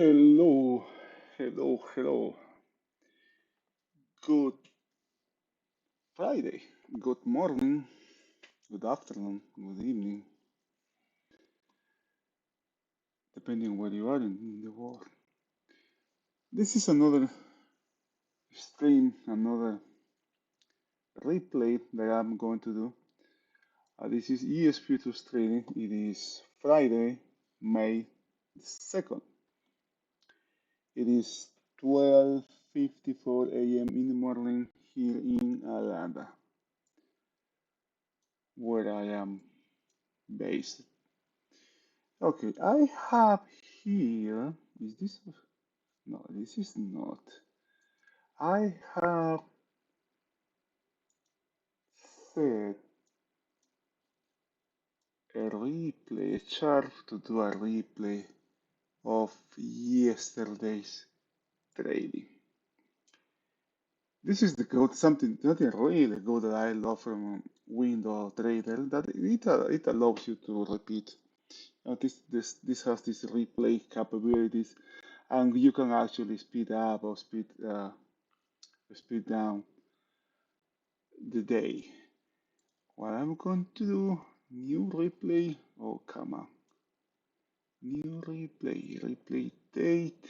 Hello, hello. Good Friday, good morning, good afternoon, good evening, depending where you are in the world. This is another stream, another replay that I'm going to do. This is ES Futures Trading. It is Friday, May 2nd. It is 12:54 a.m. in the morning here in Atlanta, where I am based. Okay, I have here, is this, no, this is not. I have set a replay, a chart to do a replay of yesterday's trading. This is the code, something really good that I love from Windows Trader, that it allows you to repeat. This has these replay capabilities, and you can actually speed up or speed down the day. What I'm going to do, new replay. Oh, come on. New replay date.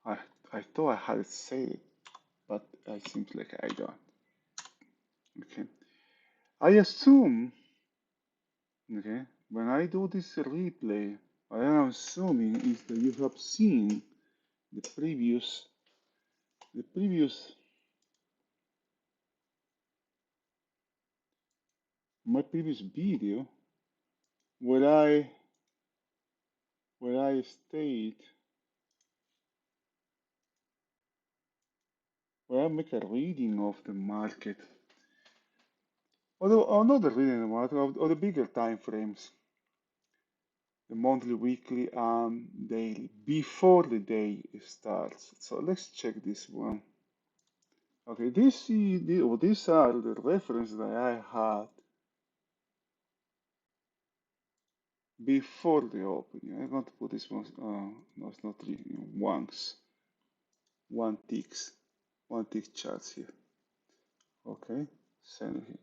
I, I thought I had said it, but it seems like I don't. Okay. I assume, okay, when I do this replay, what I'm assuming is that you have seen the previous, my previous video where I state, where I make a reading of the market. Although another reading the market of the bigger time frames, the monthly, weekly, and daily, before the day starts. So let's check this one. Okay, these are the references that I had before the opening. I'm going to put this one. No, it's not three. Once, one tick charts here. Okay,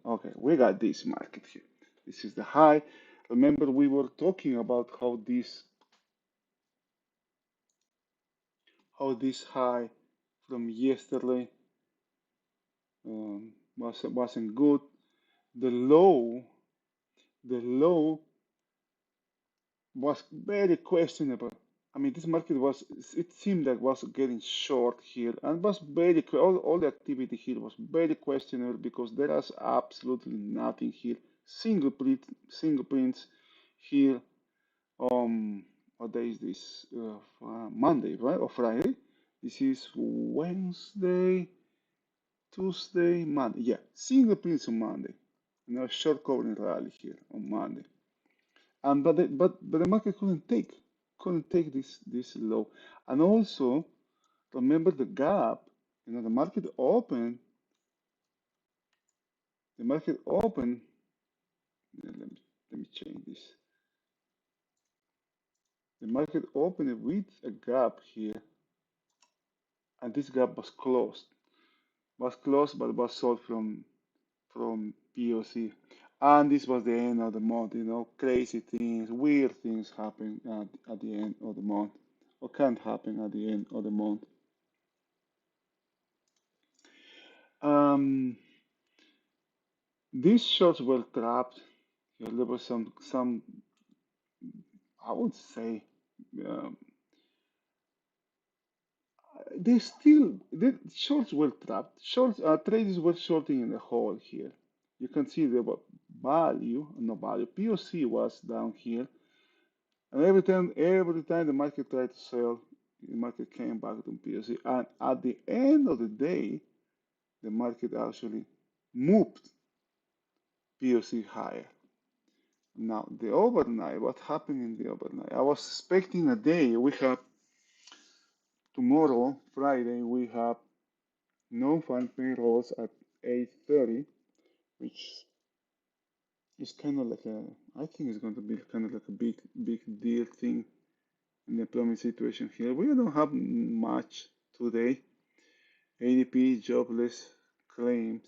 okay, we got this market here. This is the high. Remember, we were talking about how this high from yesterday wasn't good. The low, the low was very questionable. I mean, this market was, it seemed like was getting short here and was all the activity here was very questionable because there is absolutely nothing here. Single prints here. What day is this? Monday, right? Or Friday? This is Wednesday, Tuesday, Monday. Yeah, single prints on Monday. Short covering rally here on Monday. And but the market couldn't take this low. And also remember the gap. The market opened. The market opened. Let me change this. The market opened with a gap here, and this gap was closed. Was closed, but was sold from POC. And this was the end of the month. Crazy things, weird things happen at the end of the month, or can't happen at the end of the month. Um, these shorts were trapped. There was some, I would say, um, the shorts were trapped. Traders were shorting in the hole here. You can see the value, no value. POC was down here. And every time the market tried to sell, the market came back to POC. And at the end of the day, the market actually moved POC higher. Now, the overnight, what happened in the overnight? I was expecting a day. We have tomorrow, Friday, we have non-farm payrolls at 8:30, which It's kind of like a, I think it's going to be kind of like a big deal thing in the employment situation here. We don't have much today. ADP jobless claims,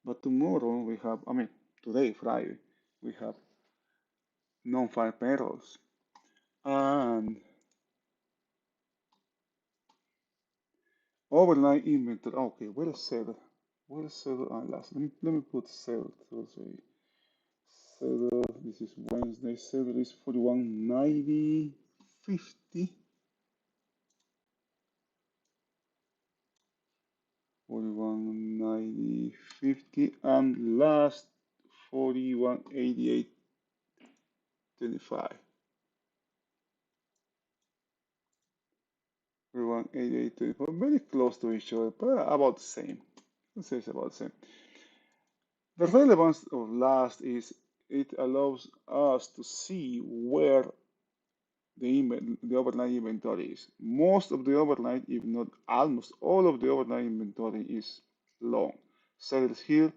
but tomorrow we have, I mean, today, Friday, we have non-farm payrolls and overnight inventory. Okay, where is settle? Where is settle and last? Let me put settle. Thursday. Settle. This is Wednesday. Settle is 41.90.50. 41.90.50 and last 41.88.25. 41.88.24. Very close to each other, but about the same. Let's say it's about the same. The relevance of last is it allows us to see where the overnight inventory is. Most of the overnight, if not almost all of the overnight inventory is long. Sales here,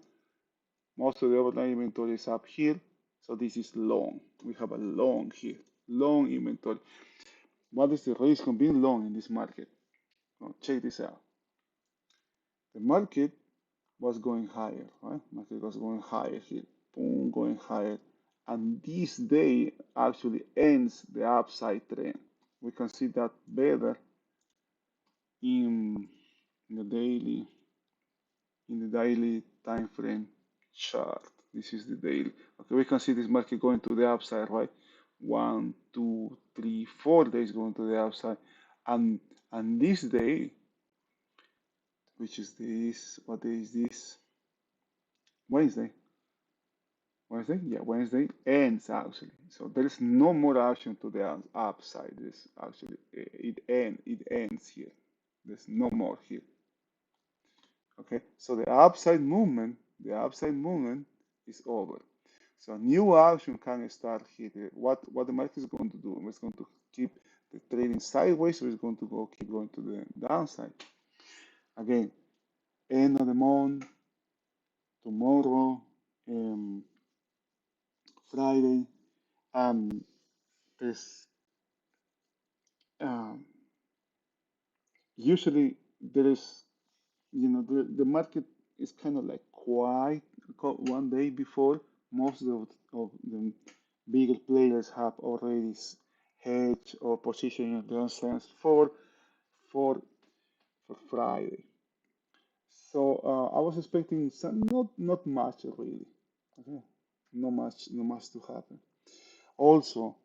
most of the overnight inventory is up here, so this is long. We have a long here, long inventory. What is the risk of being long in this market? Now check this out. The market was going higher, right? Market was going higher here, boom, going higher. And this day actually ends the upside trend. We can see that better in the daily, time frame chart. This is the daily. Okay, we can see this market going to the upside, right? 1, 2, 3, 4 days going to the upside, and this day, which is this, what day is this? Wednesday. Wednesday, yeah, Wednesday ends actually. So there is no more action to the upside. This actually it ends here. There's no more here. Okay, so the upside movement is over. So a new action can start here. What the market is going to do? It's going to keep the trading sideways, or it's going to keep going to the downside. Again, end of the month, tomorrow, um, Friday, um, there's um, usually there is, the market is kind of like quiet one day before. Most of the bigger players have already hedged or positioned themselves for for Friday. So I was expecting some, not much really. Okay, not much to happen. Also,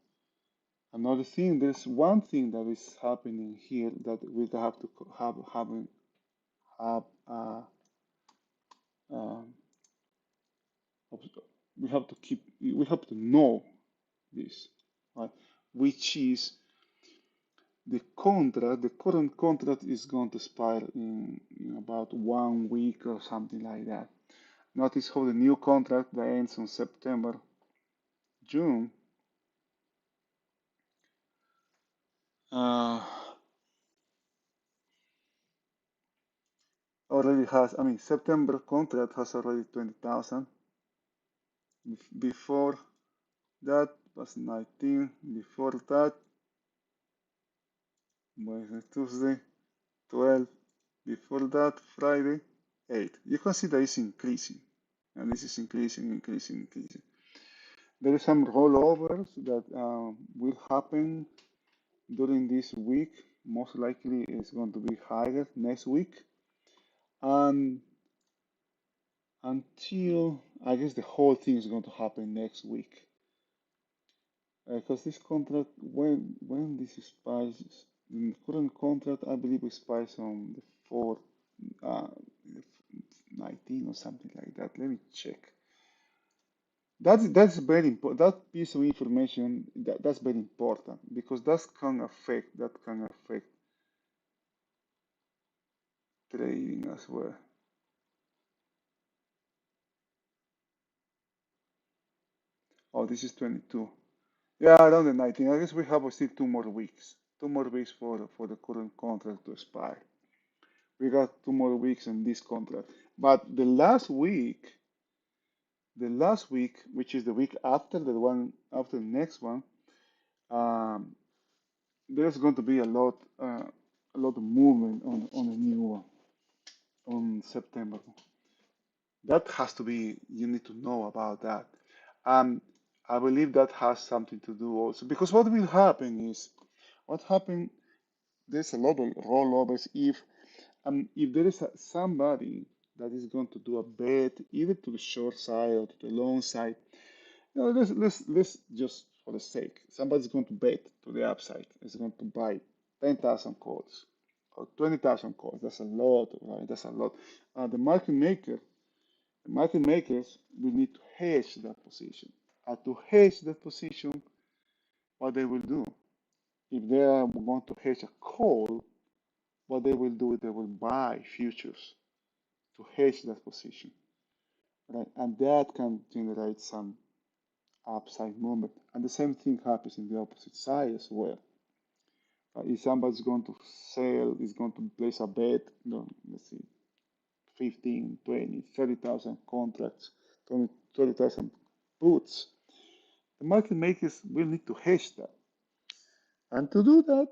another thing, there's one thing that is happening here that we have to have um, we have to know this, right? Which is the current contract is going to expire in about 1 week or something like that. Notice how the new contract that ends on September, June, uh, already has, I mean, September contract has already 20,000. Before that was 19. Before that, Wednesday, Tuesday, 12. Before that, Friday, 8. You can see that it's increasing. And this is increasing, increasing, increasing. There is some rollovers that will happen during this week. Most likely it's going to be higher next week. And until, I guess, the whole thing is going to happen next week. Because this contract, when this expires, the current contract, I believe, expires on the 4th, uh, 19 or something like that. Let me check. That's very important. That piece of information that's very important because that can affect trading as well. Oh, this is 22. Yeah, around the 19. I guess we have still 2 more weeks. 2 more weeks for the current contract to expire. We got 2 more weeks in this contract. But the last week, The last week, which is the week after the one after the next one, um, there's going to be a lot of movement on the new one on September. That has to be, you need to know about that. Um, I believe that has something to do also because what will happen is what happened. There's a lot of rollovers if there is somebody that is going to do a bet either to the short side or to the long side. Let's just for the sake, somebody's going to bet to the upside. Is going to buy 10,000 calls or 20,000 calls. That's a lot, right? That's a lot. The market makers will need to hedge that position. And to hedge that position, what they will do, if they are going to hedge a call, what they will do is they will buy futures to hedge that position, right? And that can generate some upside movement. And the same thing happens in the opposite side as well. If somebody's going to sell, is going to place a bet, let's see, 15, 20, 30,000 contracts, 20,000 puts, the market makers will need to hedge that. And to do that,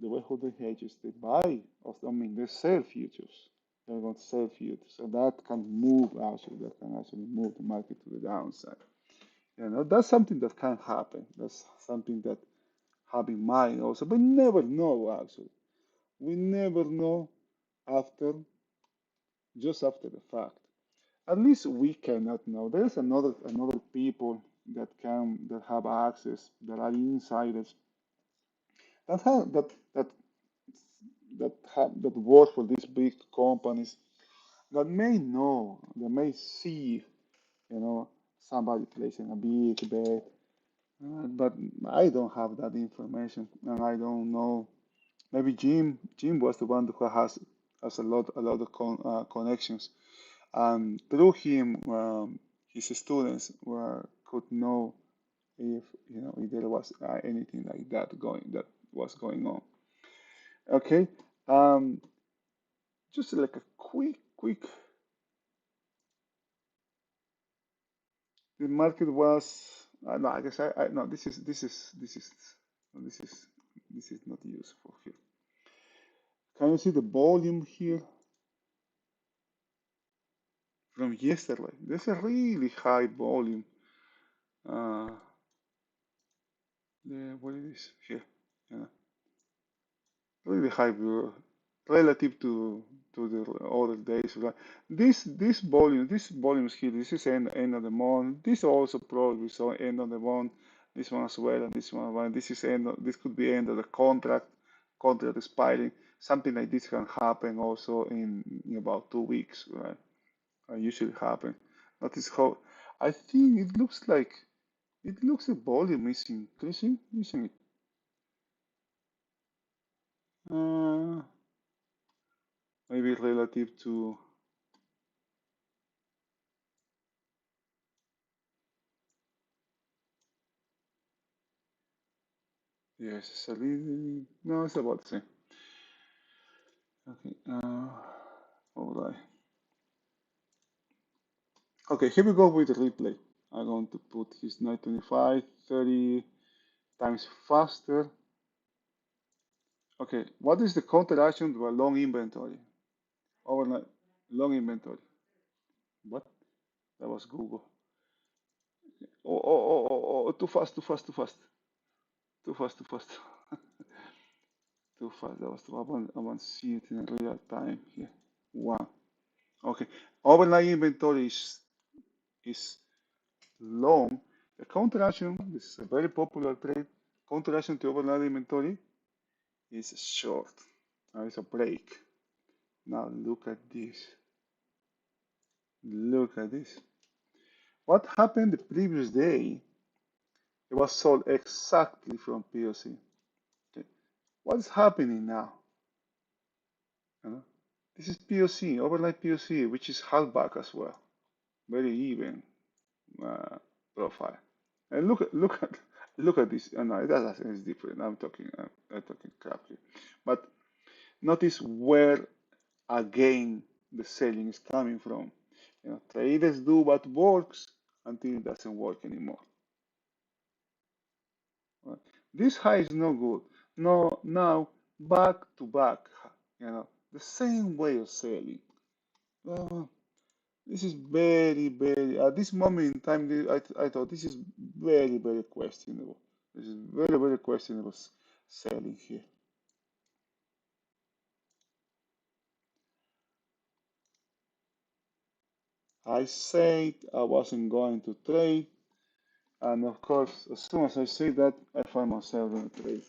the way how they hedge is they buy, they sell futures. They're going to sell futures. So that can move actually, that can actually move the market to the downside. That's something that can happen. That's something that have in mind also, but never know actually. We never know after, just after the fact. At least we cannot know. There's another people that have access, that are insiders, that have that work for these big companies, that may know, that may see, somebody placing a big bet. But I don't have that information, and I don't know. Maybe Jim was the one who has a lot of connections, and through him, his students could know if if there was anything like that was going on. Okay, um, just like a quick. The market was no, I guess I no. This is not useful here. Can you see the volume here from yesterday? There's a really high volume. Uh, what it is here? Yeah, really high relative to the other days. Right? This volumes here. This is end of the month. This also probably saw end of the month. This one as well, and this one. Well, this is this could be end of the contract expiring. Something like this can happen also in about 2 weeks, right? Usually happen. Notice how I think it looks the volume is increasing, isn't it? Uh, maybe relative to, yes, it's a little, no, it's about the same. Okay, all right. Okay, here we go with the replay. I'm going to put his 925 30 times faster. Okay, what is the counteraction to a long inventory? Overnight, long inventory. What? That was Google. Oh, too fast, too fast, too fast. Too fast, too fast. Too fast. That was too, I want to see it in real time here. One. Okay. Overnight inventory is long. The counteraction, this is a very popular trade. Counteraction to overnight inventory is short. Now it's a break. Now look at this. Look at this. What happened the previous day? It was sold exactly from POC. Okay. What is happening now? You know? This is POC, overnight POC, which is halfback as well. Very even uh, profile. And look at this. No, that is different. I'm talking crap here. But notice where again the selling is coming from. Traders do what works, until it doesn't work anymore. Right? This high is no good. No, now back to back, the same way of selling. Uh, this is very, at this moment in time, I thought this is very questionable. This is very questionable selling here. I said I wasn't going to trade, and of course, as soon as I say that, I find myself in a trade.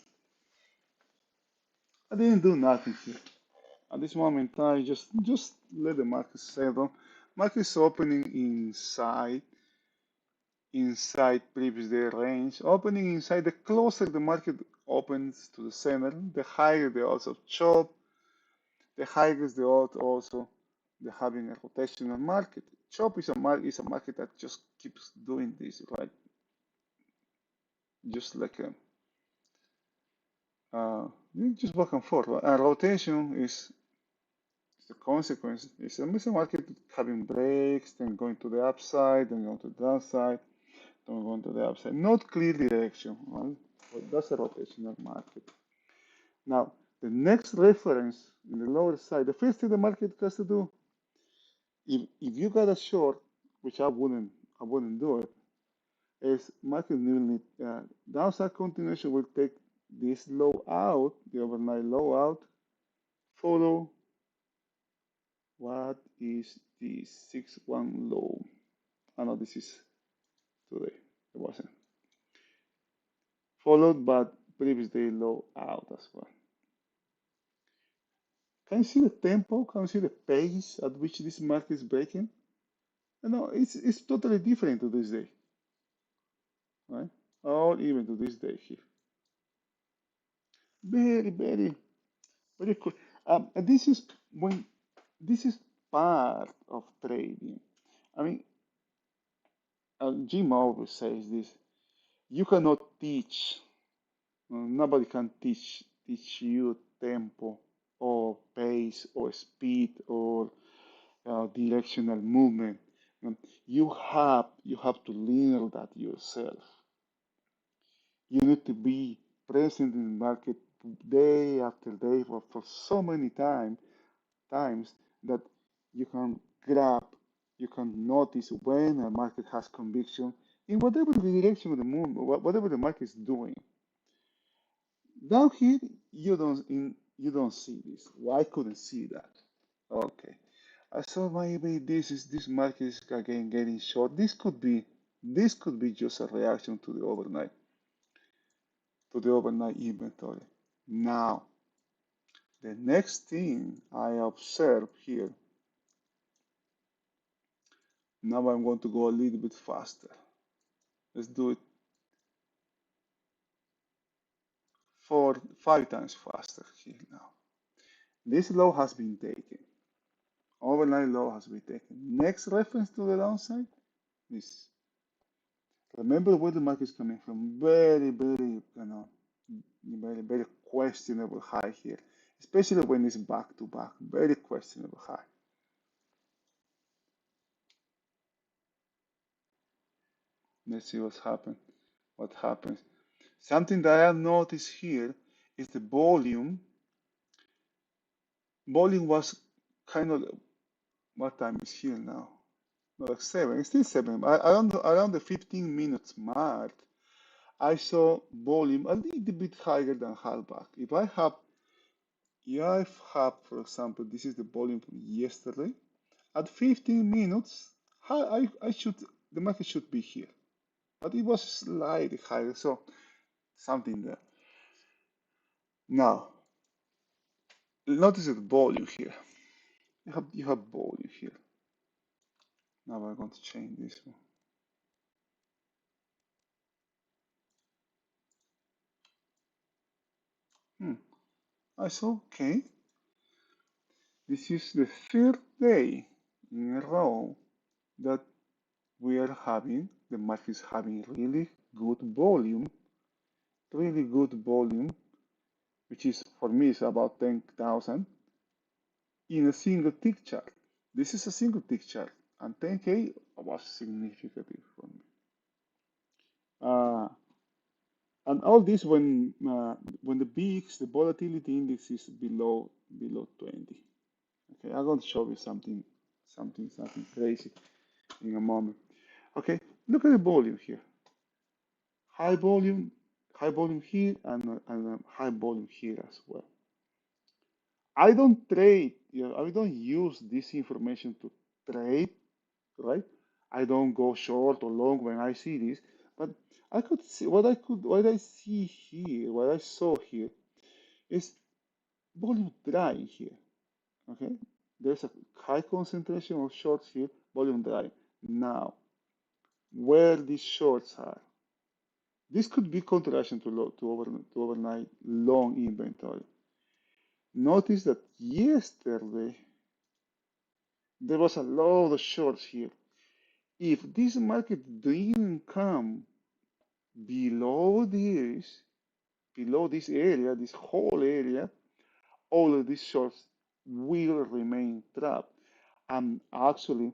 I didn't do nothing here. At this moment, I just let the market settle. Market is opening inside previous day range. Opening inside, the closer the market opens to the center, the higher the odds of chop, the higher is the odds also the having a rotational market. Chop is a market that just keeps doing this, right? Just like uh, just back and forth. And rotation is the consequence. It's a market having breaks, then going to the upside, then going to the downside, then going to the upside. Not clear direction, right? But that's a rotational market. Now, the next reference in the lower side, the first thing the market has to do, if you got a short, which I wouldn't do it, is market will need downside continuation will take this low out, the overnight low out, follow what is the 6-1 low. I know this is today. It wasn't. Followed by previous day low out as well. Can you see the tempo? Can you see the pace at which this market is breaking? No, it's totally different to this day, right? Or even to this day here. Very cool. And this is part of trading. I mean, Jim always says this. You cannot teach. Nobody can teach you tempo or pace or speed or directional movement. You have to learn that yourself. You need to be present in the market day after day for so many times that you can grab, you can notice when a market has conviction in whatever the direction of the moon, whatever the market is doing. Down here, you don't see this. Well, I couldn't see that. Okay. I saw maybe this market is again getting short. This could be just a reaction to the overnight inventory. Now, the next thing I observe here, now I'm going to go a little bit faster. Let's do it for 5 times faster here now. This low has been taken. Overnight low has been taken. Next reference to the downside is, remember where the market is coming from. Very questionable high here, especially when it's back to back. Very questionable high. Let's see what's happened. What happens? Something that I noticed here is the volume. Volume was kind of, what time is here now? No, like 7. It's still 7. Around the 15 minutes mark, I saw volume a little bit higher than halfback. If I have, for example, this is the volume from yesterday. At 15 minutes, the market should be here, but it was slightly higher, so something there. Now, notice the volume here. You have volume here. Now we're going to change this one. Hmm. I saw, okay, this is the third day in a row that the market is having really good volume, which is for me is about 10,000 in a single tick chart. This is a single tick chart. and 10K was significant for me. Uh, and all this when the VIX, the volatility index is below 20. Okay, I'm going to show you something crazy in a moment. Okay, look at the volume here. High volume, high volume here, and high volume here as well. I don't trade, I don't use this information to trade, right? I don't go short or long when I see this, but I could see what I see here, what I saw here is volume drying here. Okay, there's a high concentration of shorts here, volume drying. Now, where these shorts are, this could be contraction to overnight long inventory. Notice that yesterday there was a lot of shorts here. If this market didn't come below this area, this whole area, all of these shorts will remain trapped. And actually,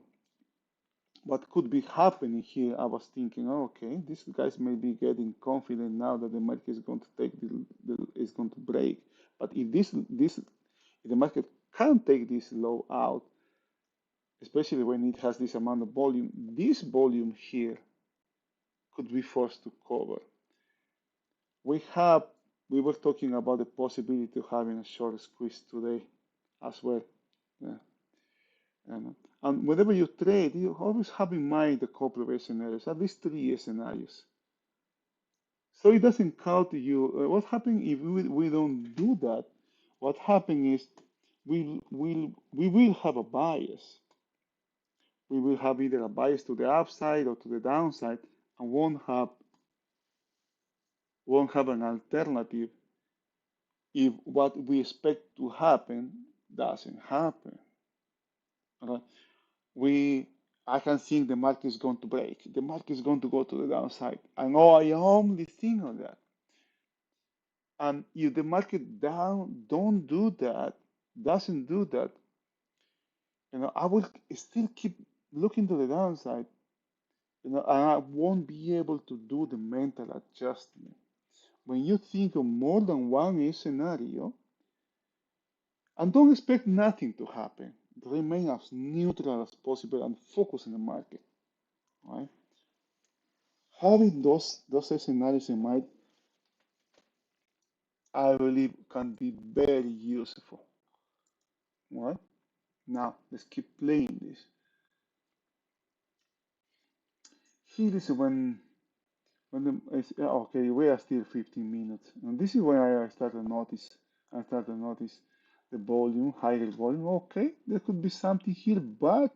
what could be happening here, I was thinking, oh, okay, these guys may be getting confident now that the market is going to is going to break. But if the market can't take this low out, especially when it has this amount of volume, this volume here could be forced to cover. We have we were talking about the possibility of having a short squeeze today as well. Yeah. And whenever you trade, you always have in mind a couple of scenarios, at least three scenarios. So it doesn't count to you. What happens if we don't do that? What happens is we will have a bias. We will have either a bias to the upside or to the downside, and won't have an alternative if what we expect to happen doesn't happen. Okay? we I can think the market is going to break. The market is going to go to the downside. I know I only think on that. And if the market don't do that, doesn't do that, I will still keep looking to the downside, and I won't be able to do the mental adjustment. When you think of more than one scenario, and don't expect nothing to happen, remain as neutral as possible and focus on the market, right? Having those scenarios in mind, I believe, can be very useful. Right? Now, let's keep playing this. Here is okay, we are still 15 minutes, and this is when I started to notice. The volume, higher volume. Okay, there could be something here, but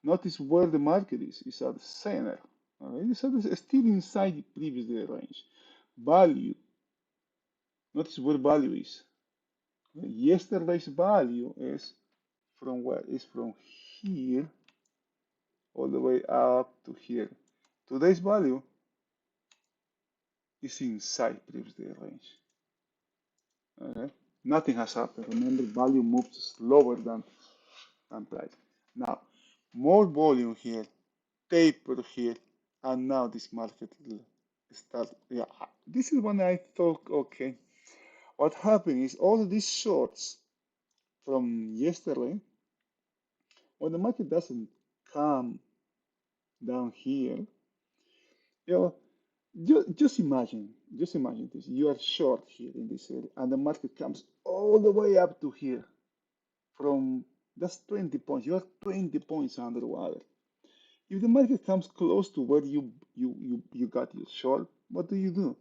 notice where the market is. It's at the center. All right, still inside the previous day range. Value. Notice where value is. Yesterday's value is from where? Is from here all the way up to here. Today's value is inside previous day range. Okay, nothing has happened. Remember, value moves slower than price. Now, more volume here, taper here, and now this market will start. Yeah, this is when I thought, okay, what happened is all these shorts from yesterday, when the market doesn't come down here, you know, just imagine this. You are short here in this area, and the market comes all the way up to here. From That's 20 points. You are 20 points underwater. If the market comes close to where you got your short, what do? You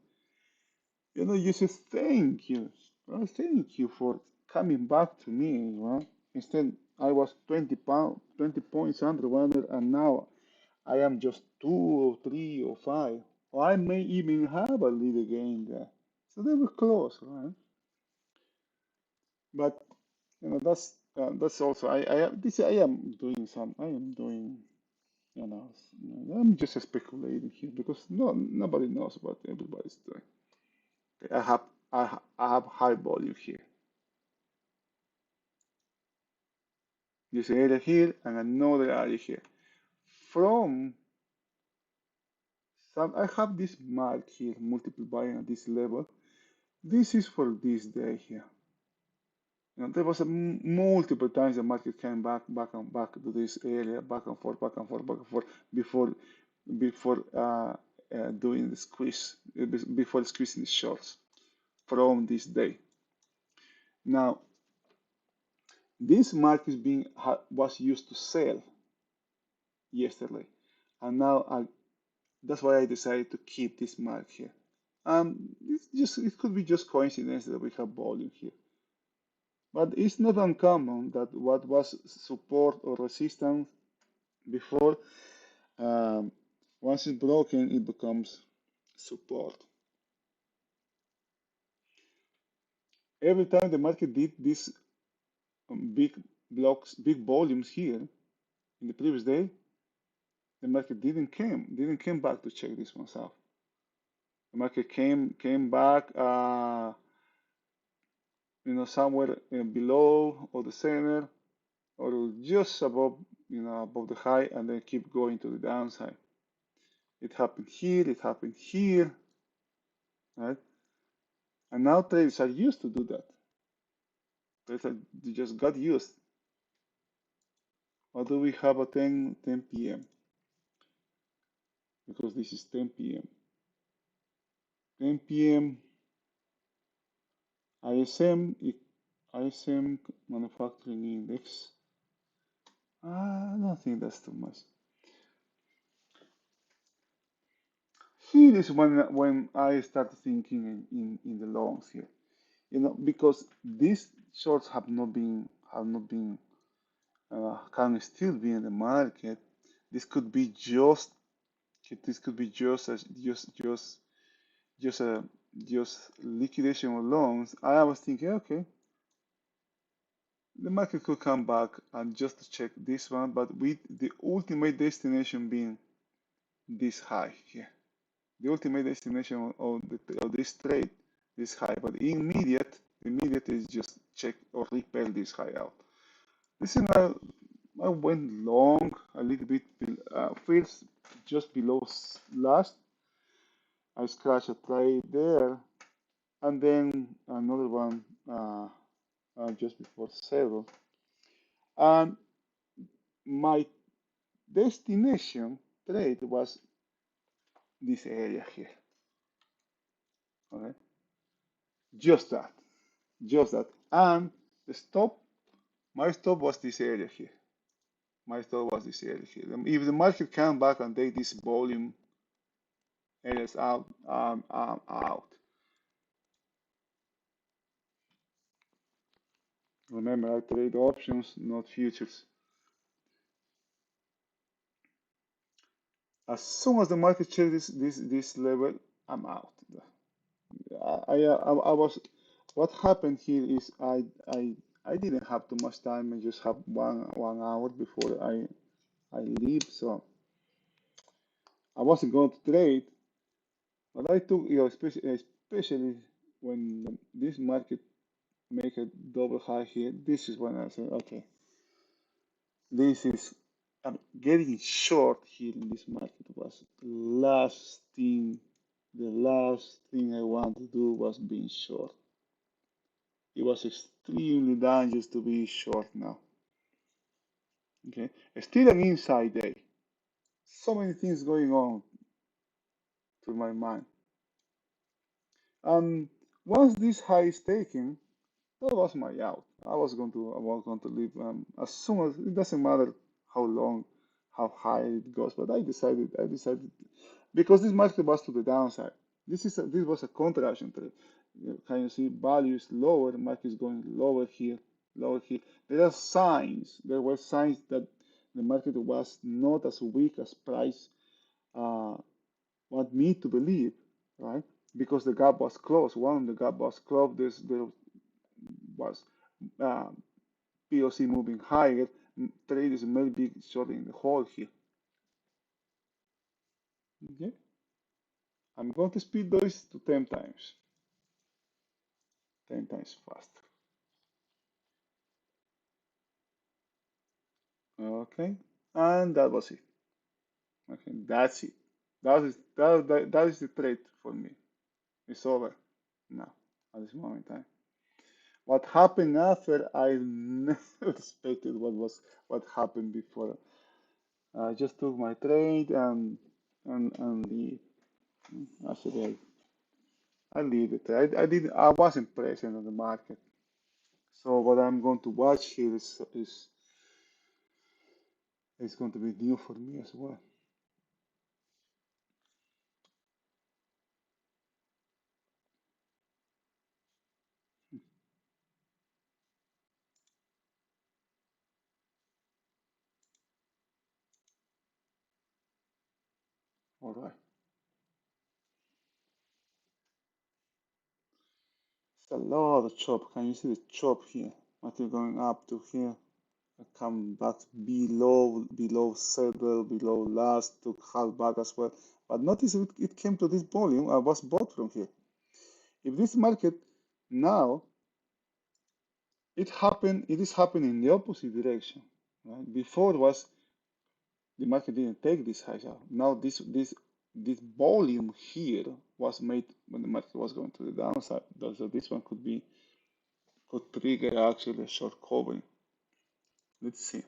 say thank you. Well, thank you for coming back to me. Instead, I was 20 points underwater, and now I am just 2 or 3 or 5. Or I may even have a little gain there. So they were close, right? But that's also I am doing I'm just speculating here because nobody knows what everybody's doing. Okay, I have high volume here. This area here and another area here. from some, I have this mark here, multiple buying at this level. This is for this day here. There was multiple times the market came back and back to this area, back and forth, back and forth, back and forth, before doing the squeeze, before squeezing the shorts from this day. Now, this mark is was used to sell yesterday, and now that's why I decided to keep this mark here. It could be just coincidence that we have volume here. But it's not uncommon that what was support or resistance before, um, once it's broken, it becomes support. Every time the market did these big blocks, big volumes here in the previous day, the market didn't came back to check this ones out. The market came back, somewhere below or the center or just above, above the high, and then keep going to the downside. It happened here, right? And now traders are used to do that. They just got used. What do we have at 10 p.m.? Because this is 10 p.m. 10 p.m. ISM manufacturing index. I don't think that's too much. Here is when I start thinking in the longs here. Because these shorts can still be in the market. This could be just just a just liquidation of loans. I was thinking, okay, the market could come back and just to check this one, but with the ultimate destination being this high here. The ultimate destination of this trade, this high, but immediate is just check or repel this high out. This is I went long a little bit, first just below last. I scratched a trade there, and then another one just before zero. And my destination trade was this area here. Okay, just that, just that. And the stop, my stop was this area here. My stop was this area here. If the market come back and take this volume areas out, I'm out. Remember, I trade options, not futures. As soon as the market checks this level, I'm out. I was. What happened here is I didn't have too much time. I just have one hour before I leave, so I wasn't going to trade. But I took, especially when this market make a double high here. This is when I said, okay, this is getting short here in this market was the last thing I want to do was being short. It was extremely dangerous to be short now. Okay, still an inside day. So many things going on through my mind. And once this high is taken, that was my out. I was going to leave as soon as it doesn't matter how long, how high it goes. But I decided because this market was to the downside. This was a counter action trade. Can you see value is lower, the market is going lower here, lower here. There were signs that the market was not as weak as price uh, want me to believe, right? Because the gap was closed. One, the gap was closed. There was uh, POC moving higher. Traders may be shorting the hole here. Okay, I'm going to speed those to 10 times, 10 times faster. Okay, and that was it. Okay, that's it. That is the trade for me. It's over now at this moment in time. What happened after, I never expected what happened before. I just took my trade and the after that I leave it. I wasn't present on the market. So what I'm going to watch here is going to be new for me as well. All right. It's a lot of chop. Can you see the chop here? Market going up to here. I come back below saddle, below last, took half back as well. But notice it came to this volume. I was bought from here. If this market now it is happening in the opposite direction. Right? Before it was the market didn't take this high up. Now this volume here was made when the market was going to the downside. So this one could trigger actually a short covering. Let's see.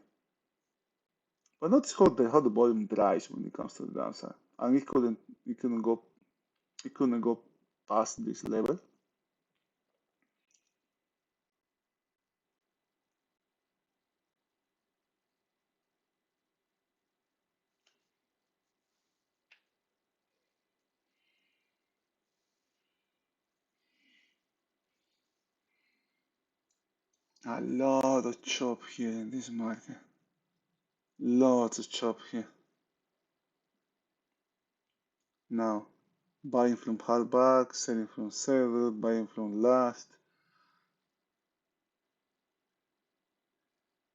But notice how the volume dries when it comes to the downside. And it couldn't go past this level. A lot of chop here in this market. Lots of chop here. Now, buying from halfback, selling from saddle, buying from last.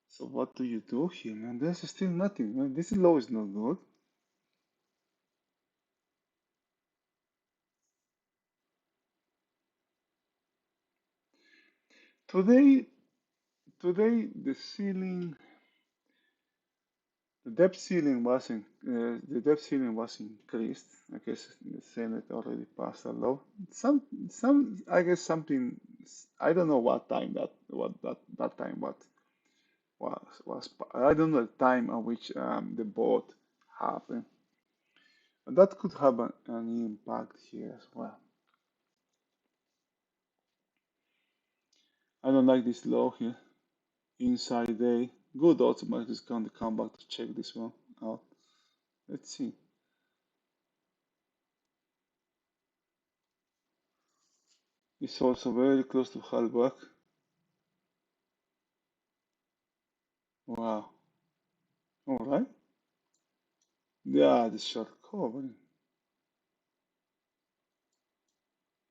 So what do you do here, man? There's still nothing, man. This low is not good. Today, today the depth ceiling was increased. I guess the Senate already passed a law. I guess something. I don't know what time that time was. I don't know the time at which the vote happened. But that could have an impact here as well. I don't like this low here. Inside day. Good odds market is going to come back to check this one out. Let's see. It's also very close to halfback. Wow. All right. Yeah, the short covering.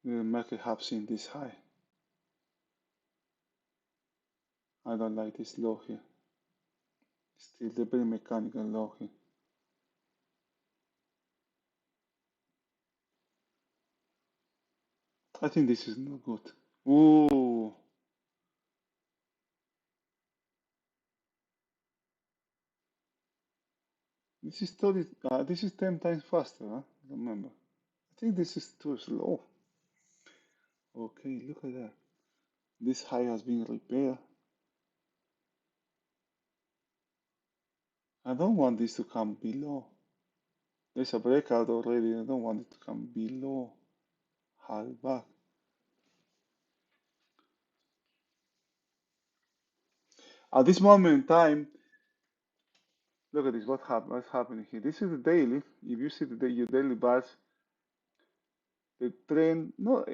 The market have seen this high. I don't like this low here. Still the very mechanical low here. I think this is not good. Ooh, this is 10 times faster, huh? Remember. I think this is too slow. Okay, look at that. This high has been repaired. I don't want this to come below. There's a breakout already. I don't want it to come below half back. At this moment in time, look at this. What's happening here? This is the daily. If you see your daily bars, the trend, no,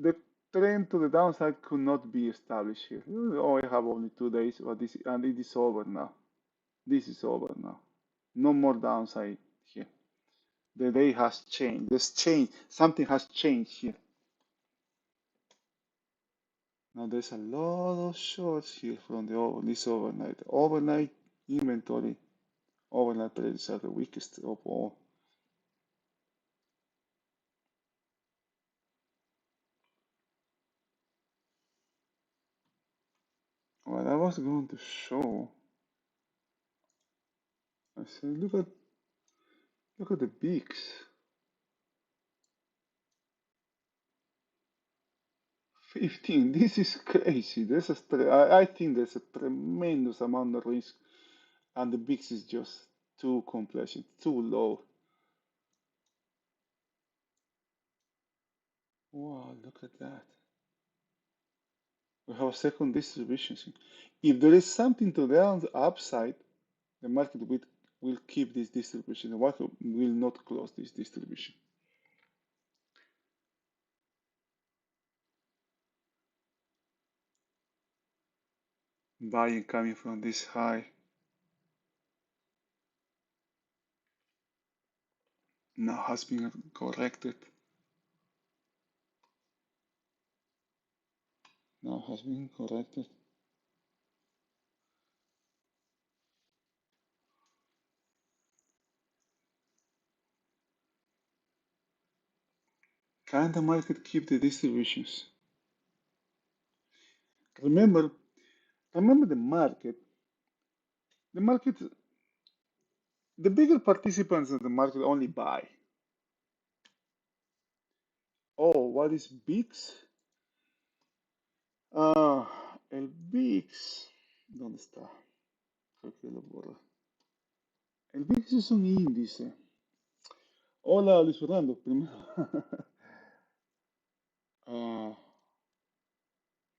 the trend to the downside could not be established here. Oh, I have only 2 days, but and it is over now. This is over now. No more downside here. The day has changed. There's change. Something has changed here. Now there's a lot of shorts here from this overnight. Overnight inventory. Overnight trades are the weakest of all. What I was going to show, I said, look at Look at the peaks. 15. This is crazy. I think there's a tremendous amount of risk, and the VIX is just too complex. It's too low. Wow, look at that. We have a second distribution. If there is something to the upside, the market will keep this distribution. The market will not close this distribution. Buying coming from this high. Now has been corrected. Now has been corrected. Can the market keep the distributions? Remember, remember the market, the bigger participants in the market only buy. Oh, what is VIX? Ah, el VIX. ¿Dónde está? Creo que lo borré. El VIX es un índice. Hola, Luis Fernando. Primero, ah,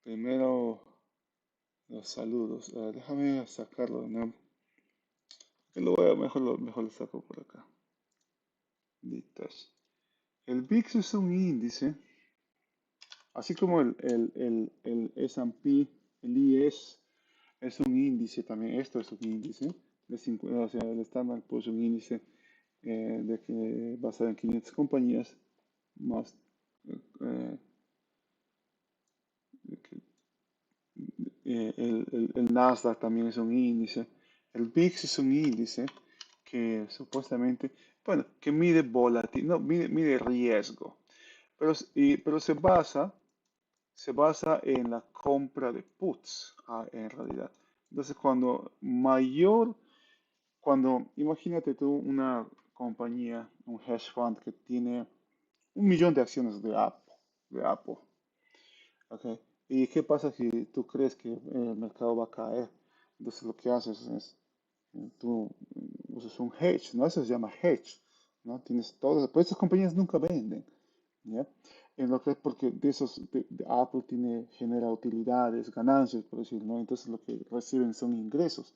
primero los saludos. Déjame sacarlo de nuevo. Que lo voy a, mejor lo saco por acá. Listas. El VIX es un índice, así como el S&P, el IS es un índice también. Esto es un índice de 50, o sea, el Standard Poor's es un índice basado en 500 compañías más eh, el Nasdaq también es un índice. El VIX es un índice que supuestamente, bueno, que mide volatilidad, no, mide riesgo, pero se basa en la compra de puts, en realidad. Entonces, imagínate tú una compañía, un hedge fund que tiene 1 millón de acciones de Apple, ¿ok? ¿Y qué pasa si tú crees que el mercado va a caer? Entonces lo que haces es, tú usas un hedge, ¿no? Eso se llama hedge, ¿no? Tienes todas, pues estas compañías nunca venden, ¿ya? En lo que es porque Apple genera utilidades, ganancias, por decirlo, ¿no? Entonces lo que reciben son ingresos,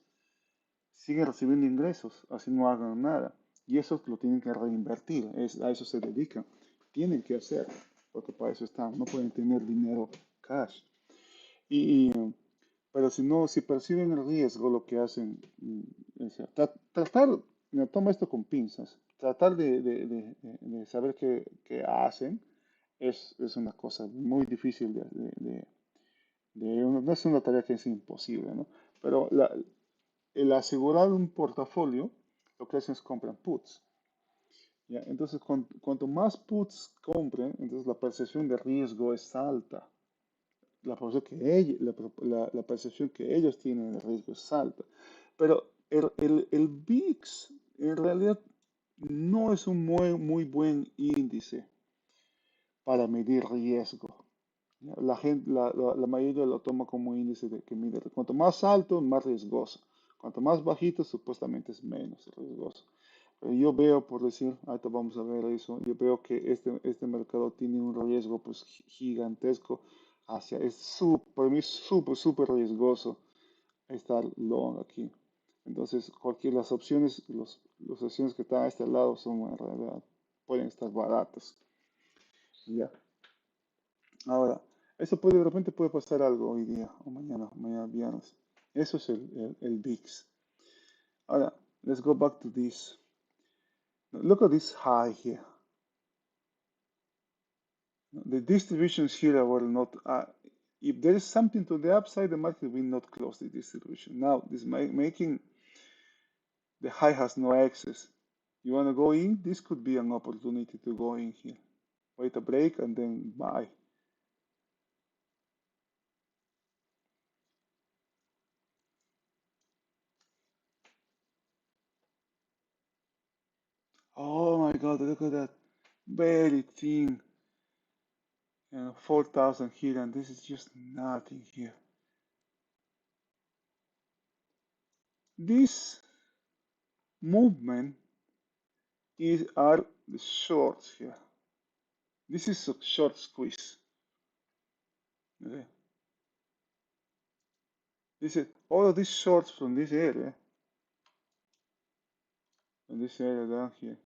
siguen recibiendo ingresos, así no hagan nada. Y eso lo tienen que reinvertir, a eso se dedican. Tienen que hacer, porque para eso están, no pueden tener dinero cash. Pero si no, si perciben el riesgo, lo que hacen es tratar, no, toma esto con pinzas, tratar de saber qué hacen es una cosa muy difícil no es una tarea que es imposible, ¿no? Pero el asegurar un portafolio, lo que hacen es compran puts, ¿ya? Entonces, cuanto más puts compren, entonces la percepción de riesgo es alta. La percepción que ellos tienen de riesgo es alta. Pero el VIX en realidad no es un muy buen índice para medir riesgo. La mayoría lo toma como índice que mide. Cuanto más alto, más riesgoso. Cuanto más bajito, supuestamente es menos riesgoso. Pero yo veo, por decir, ahorita vamos a ver eso, yo veo que este mercado tiene un riesgo pues gigantesco para mí es súper riesgoso estar long aquí. Entonces, las opciones, las opciones que están a este lado son en realidad, pueden estar baratas. Ya. Ahora, de repente puede pasar algo hoy día o mañana viernes. Eso es el VIX. Ahora, let's go back to this. Look at this high here. The distributions here will not, if there is something to the upside, the market will not close the distribution. Now, this making the high has no access. You want to go in? This could be an opportunity to go in here. Wait a break and then buy. Oh my God, look at that. Very thin. 4,000 here, and this is just nothing here. This movement are the shorts here. This is a short squeeze. Okay. This is all of these shorts from this area down here.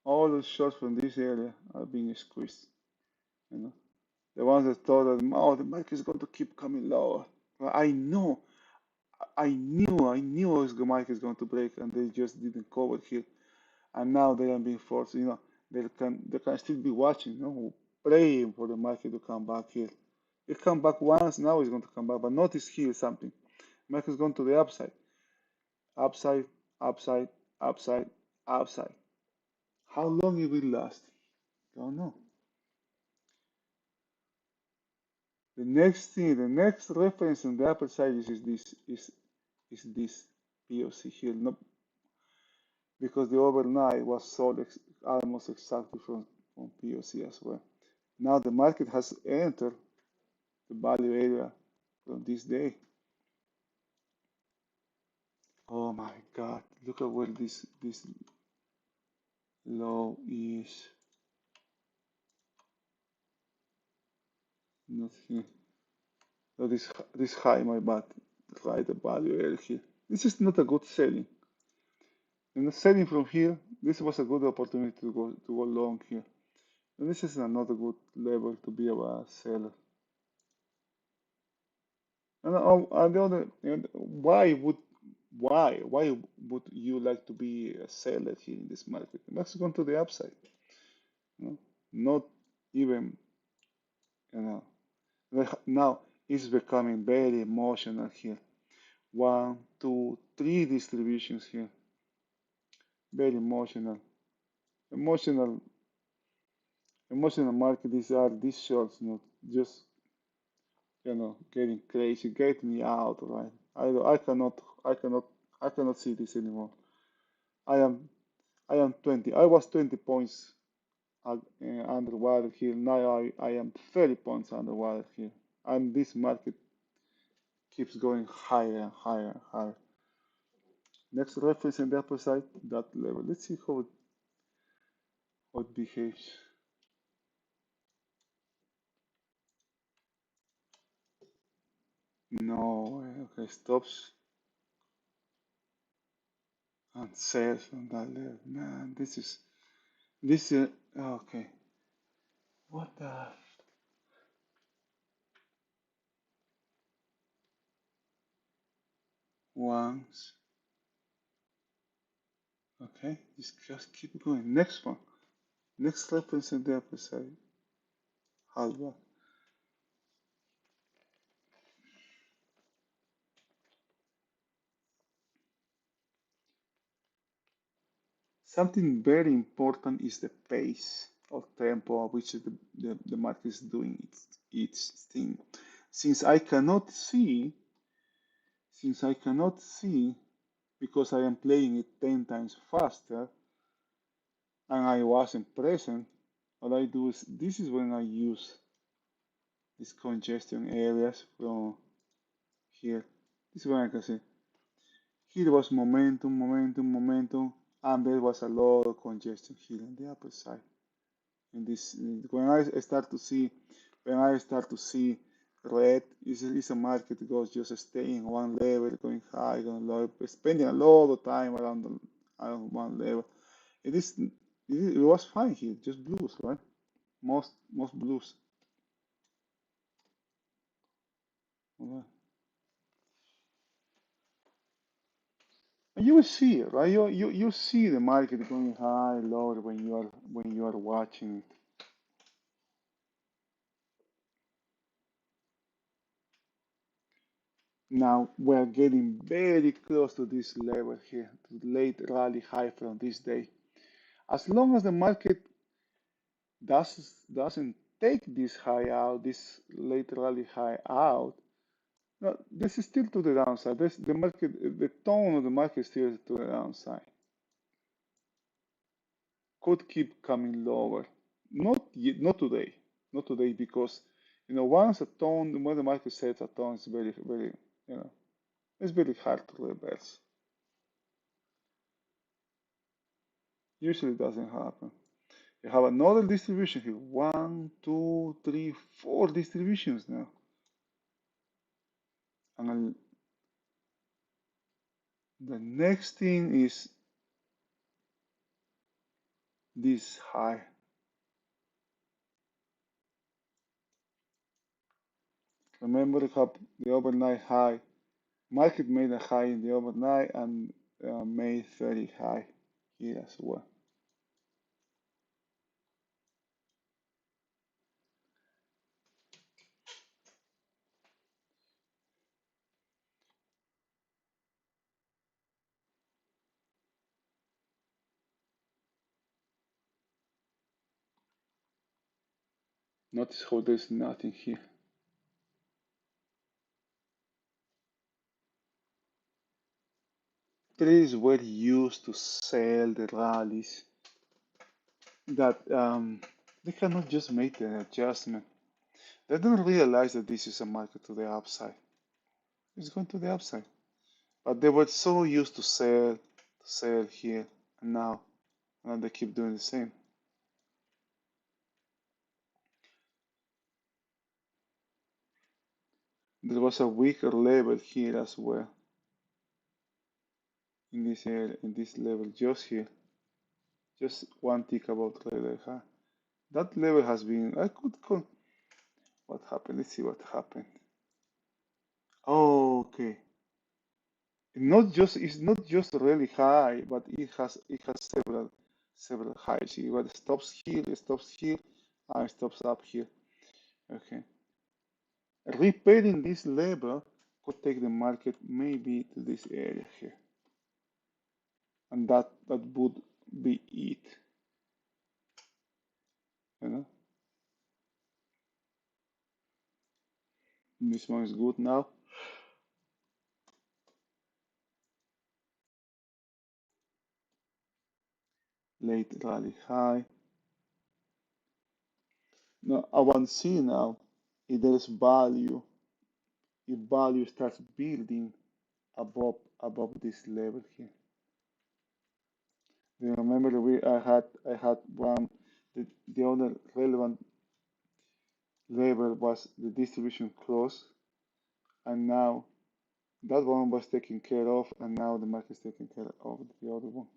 All the shorts from this area are being squeezed. You know, the ones that thought that oh, the market is going to keep coming lower. Well, I knew the market is going to break, and they just didn't cover here. And now they are being forced. They can still be watching, praying for the market to come back here. It come back once, now it's going to come back. But notice here something. Market is going to the upside, upside, upside, upside, upside. How long it will last? Don't know. The next reference on the upper side is this POC here, not because the overnight was sold almost exactly from POC as well. Now the market has entered the value area from this day. Oh my God! Look at where this low is. Not here. No, this high, my bad. Right, the value area here. This is not a good selling. And selling from here, this was a good opportunity to go long here. And this is another good level to be a seller. And the other, and why would you like to be a seller here in this market? Let's go to the upside. You know? Not even, you know. Now it's becoming very emotional here. One, two, three distributions here. Very emotional. Emotional, emotional market. These are these shorts, just getting crazy. Get me out, right? I cannot see this anymore. I am, I am 20. I was 20 points underwater here. Now I am 30 points underwater here, and this market keeps going higher and higher and higher. Next reference on the upper side, that level. Let's see how it behaves. No, okay, stops and sells on that level. Man, this is okay. What the ones? Okay, just keep going. Next one. Next reference on the upper side. Halva. Something very important is the pace or tempo at which the market is doing its thing. Since I cannot see, since I cannot see because I am playing it 10 times faster and I wasn't present, what I do is this is when I use these congestion areas from here. This is when I can say here was momentum, momentum, momentum, and there was a lot of congestion here on the upper side. And this when I start to see when I start to see red is a market that goes just staying one level, going high, going low, spending a lot of time around one level. It was fine here, just blues, right? Most blues. Alright. And you will see it, right? You see the market going high, low when you are watching it. Now we're getting very close to this level here, to the late rally high from this day. As long as the market doesn't take this high out, this late rally high out, No, this is still to the downside. This the market, the tone of the market is still to the downside. Could keep coming lower. Not yet, not today, not today because once a tone, when the market sets a tone, it's very very you know it's very hard to reverse. Usually doesn't happen. You have another distribution here. One, two, three, four distributions now, and the next thing is this high. Remember the overnight high. Market made a high in the overnight and made very high here as well. Notice how there's nothing here. Traders were used to sell the rallies that they cannot just make the adjustment. They don't realize that this is a market to the upside. It's going to the upside. But they were so used to sell here, and now they keep doing the same. There was a weaker level here as well in this area, in this level, just here, just one tick above the level high. That level has been. I could. What happened? Let's see what happened. Oh, okay. It's not just really high, but it has several highs. See what it stops here, and it stops up here. Okay. Repairing this level could take the market maybe to this area here, and that would be it. You know, this one is good now. Late rally high. Now I want to see now if there's value. If value starts building above this level here. Do you remember I had one the other relevant level was the distribution close, and now that one was taken care of, and now the market is taking care of the other one.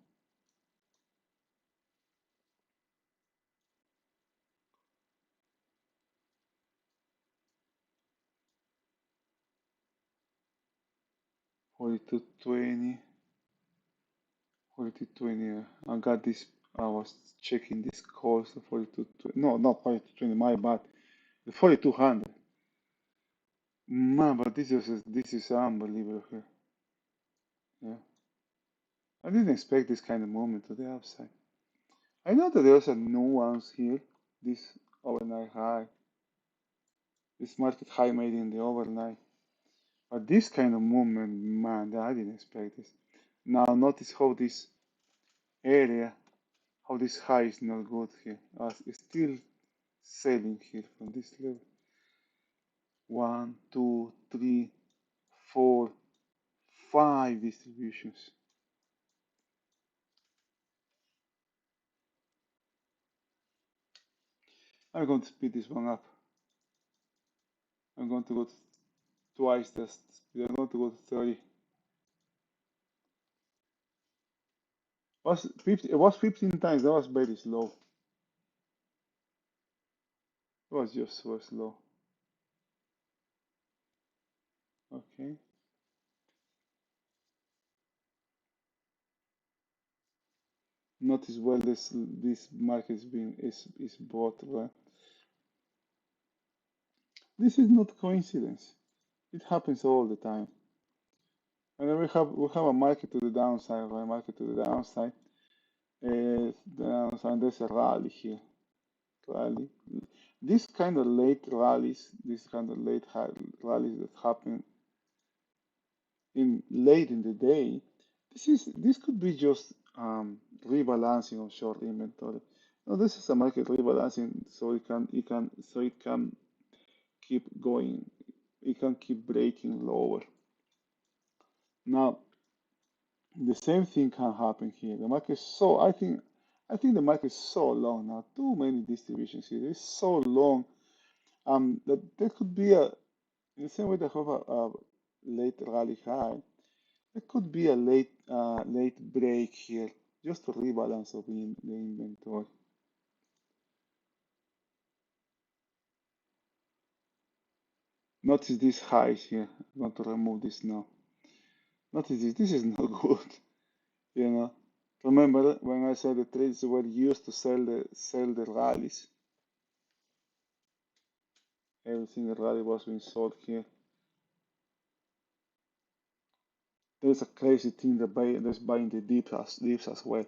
42.20, 42.20. I got this. I was checking this calls the 42.20. No, not 42.20. My bad. The 4200. Man, but this is unbelievable here. Yeah, I didn't expect this kind of movement to the upside. I know that there's a nuance here. This overnight high, this market high made in the overnight. But this kind of movement, man, I didn't expect this. Now notice how this area, how this high is not good here. It's still selling here from this level. One, two, three, four, five distributions. I'm going to speed this one up. I'm going to go twice the speed. I'm going to go to 30. It was 15 times. That was very slow. It was just so slow. Okay. Notice well this market is bought. Right? This is not coincidence. It happens all the time. And then we have a market to the downside, right? Market to the downside. There's a rally here. Rally. This kind of late rallies, this kind of rallies that happen. in late in the day, this could be just rebalancing of short inventory. No, this is a market rebalancing, so it can keep going. It can keep breaking lower. Now, the same thing can happen here. The market is so I think the market is so long now. Too many distributions here. It's so long. That there could be a in the same way that have a late rally high. There could be a late break here, just to rebalance of the inventory. Notice these highs here. I'm going to remove this now. Notice this. This is not good. You know. Remember when I said the trades were used to sell the rallies? Everything the rally was being sold here. There's a crazy thing that that's buying the dips as well.